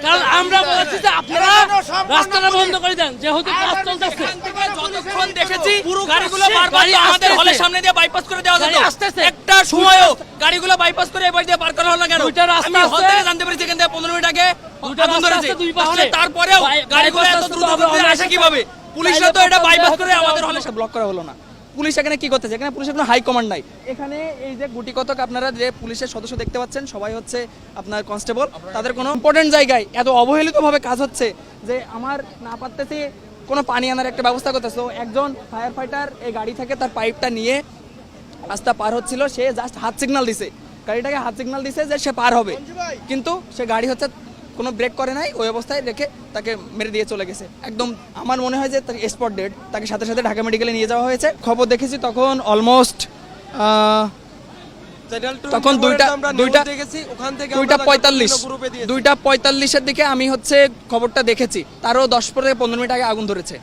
কারণ আমরা বলেছি যে আপনারা রাস্তাটা বন্ধ করে দেন, যেহেতু কাজ চলতেছে। যতক্ষণ দেখেছি পুরো গাড়িগুলো গাড়ি বারবার আমাদের আসতেছে। হলের সামনে দিয়ে বাইপাস করে দেওয়া গাড়ি যেত আসতেছে। একটা সময়ও গাড়িগুলো বাইপাস করে এবার দিয়ে পার করা হলো না কেন? দুইটা রাস্তা আমি হল আছে। থেকে জানতে পারছি এখান থেকে 15 মিনিট আগে দুইটা আগুন রাস্তা ধরেছে। আছে দুই পাশে। তাহলে তারপরেও গাড়িগুলো এত বাইপাস দ্রুত তো গতিতে আমরা আসে কিভাবে? পুলিশরা তো বাইপাস এটা তো বাইপাস আমরা করে হতে আমাদের দেওয়া হলে ব্লক করা হলো না। পুলিশ এখানে কি করতেছে? এখানে পুলিশের কোনো হাই কমান্ড নাই। এখানে এই যে গুটি কতক আপনারা যে পুলিশের সদস্য দেখতে পাচ্ছেন, সবাই হচ্ছে আপনার কনস্টেবল। তাদের কোনো ইম্পর্টেন্ট জায়গায় এত অবহেলিতভাবে কাজ হচ্ছে যে আমার না পারতেছি কোনো পানি আনার একটা ব্যবস্থা করতেছে। একজন ফায়ার ফাইটার এই গাড়ি থেকে তার পাইপটা নিয়ে রাস্তা পার হচ্ছিল, সে জাস্ট হাত সিগন্যাল দিছে, গাড়িটাকে হাত সিগন্যাল দিছে যে সে পার হবে, কিন্তু সে গাড়ি হচ্ছে কোনো ব্রেক করে নাই, ওই অবস্থায় রেখে তাকে মেরে দিয়ে চলে গেছে। একদম আমার মনে হয় যে তাকে স্পট ডেড, তাকে সাথে সাথে ঢাকা মেডিকেলে নিয়ে যাওয়া হয়েছে। খবর দেখেছি তখন অলমোস্ট তখন 2:45 দিকে আমি হচ্ছে খবরটা দেখেছি, তারও 10 থেকে 15 মিনিট আগে আগুন ধরেছে।